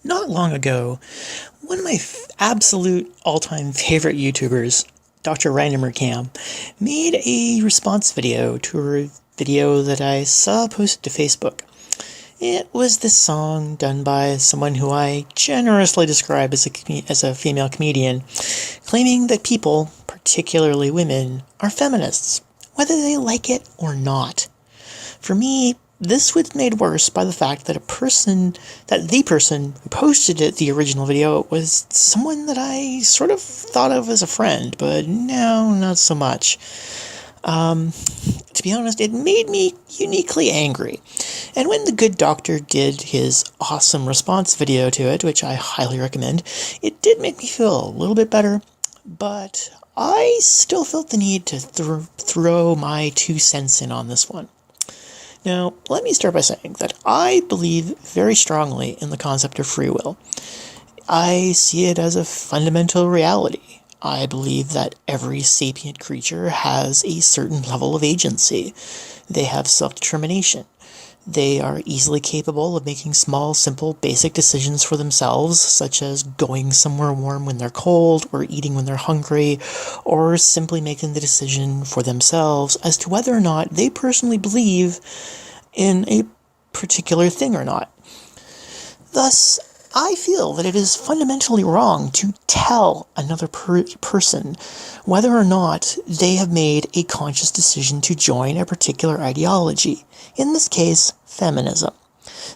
Not long ago, one of my absolute all-time favorite YouTubers, Dr. Cam, made a response video to a video that I saw posted to Facebook. It was this song done by someone who I generously describe as a female comedian, claiming that people, particularly women, are feminists, whether they like it or not. For me, this was made worse by the fact that the person who posted it, the original video, was someone that I sort of thought of as a friend, but no, not so much. To be honest, it made me uniquely angry. And when the good doctor did his awesome response video to it, which I highly recommend, it did make me feel a little bit better, but I still felt the need to throw my 2 cents in on this one. Now, let me start by saying that I believe very strongly in the concept of free will. I see it as a fundamental reality. I believe that every sapient creature has a certain level of agency. They have self-determination. They are easily capable of making small, simple, basic decisions for themselves, such as going somewhere warm when they're cold, or eating when they're hungry, or simply making the decision for themselves as to whether or not they personally believe in a particular thing or not. Thus, I feel that it is fundamentally wrong to tell another person whether or not they have made a conscious decision to join a particular ideology, in this case, feminism.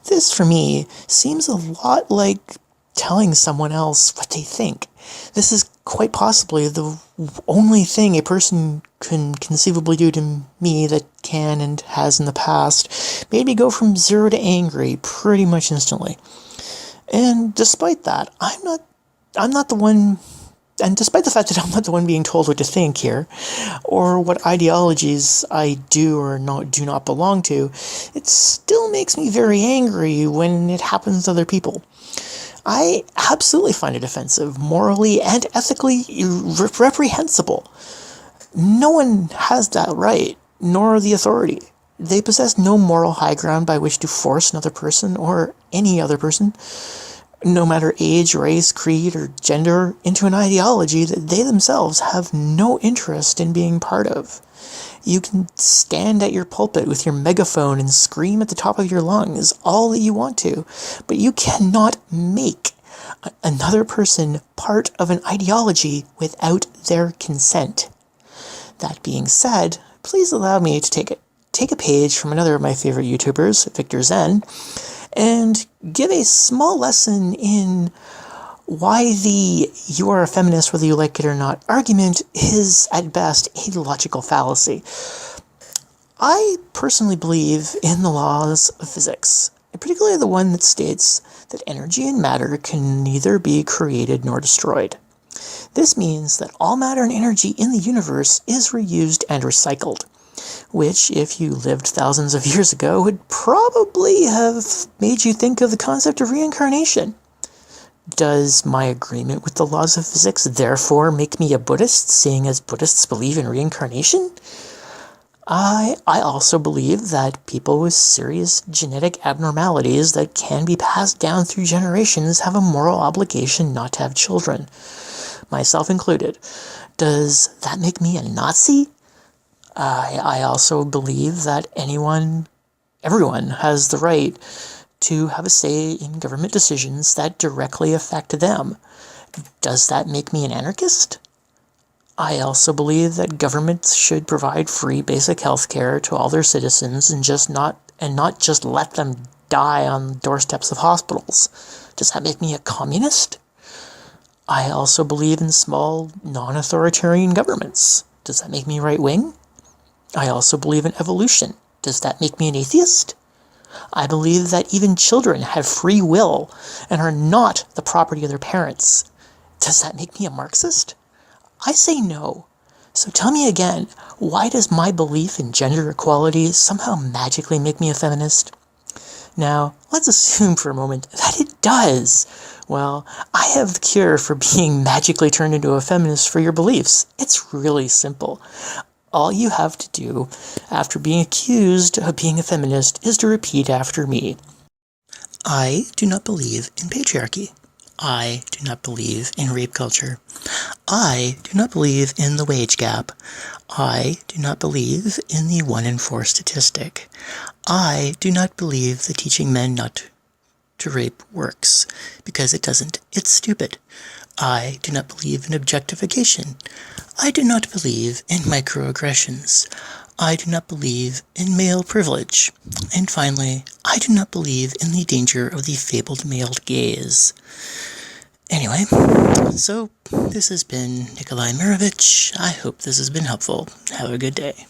This, for me, seems a lot like telling someone else what they think. This is quite possibly the only thing a person can conceivably do to me that can and has in the past made me go from 0 to angry pretty much instantly. And despite that, I'm not the one, and despite the fact that I'm not the one being told what to think here, or what ideologies I do or do not belong to, it still makes me very angry when it happens to other people. I absolutely find it offensive, morally and ethically reprehensible. No one has that right, nor the authority. They possess no moral high ground by which to force another person, or any other person, no matter age, race, creed, or gender, into an ideology that they themselves have no interest in being part of. You can stand at your pulpit with your megaphone and scream at the top of your lungs all that you want to, but you cannot make another person part of an ideology without their consent. That being said, please allow me to take a page from another of my favorite YouTubers, Victor Zen, and give a small lesson in why the "you are a feminist whether you like it or not" argument is, at best, a logical fallacy. I personally believe in the laws of physics, particularly the one that states that energy and matter can neither be created nor destroyed. This means that all matter and energy in the universe is reused and recycled, which, if you lived thousands of years ago, would probably have made you think of the concept of reincarnation. Does my agreement with the laws of physics therefore make me a Buddhist, seeing as Buddhists believe in reincarnation? I also believe that people with serious genetic abnormalities that can be passed down through generations have a moral obligation not to have children, myself included. Does that make me a Nazi? I also believe that everyone has the right to have a say in government decisions that directly affect them. Does that make me an anarchist? I also believe that governments should provide free basic health care to all their citizens and not just let them die on doorsteps of hospitals. Does that make me a communist? I also believe in small, non-authoritarian governments. Does that make me right-wing? I also believe in evolution. Does that make me an atheist? I believe that even children have free will and are not the property of their parents. Does that make me a Marxist? I say no. So tell me again, why does my belief in gender equality somehow magically make me a feminist? Now, let's assume for a moment that it does. Well, I have the cure for being magically turned into a feminist for your beliefs. It's really simple. All you have to do, after being accused of being a feminist, is to repeat after me. I do not believe in patriarchy. I do not believe in rape culture. I do not believe in the wage gap. I do not believe in the 1 in 4 statistic. I do not believe that teaching men not to rape works, because it doesn't. It's stupid. I do not believe in objectification. I do not believe in microaggressions. I do not believe in male privilege. And finally, I do not believe in the danger of the fabled male gaze. Anyway, so this has been Nikolai Mirovich. I hope this has been helpful. Have a good day.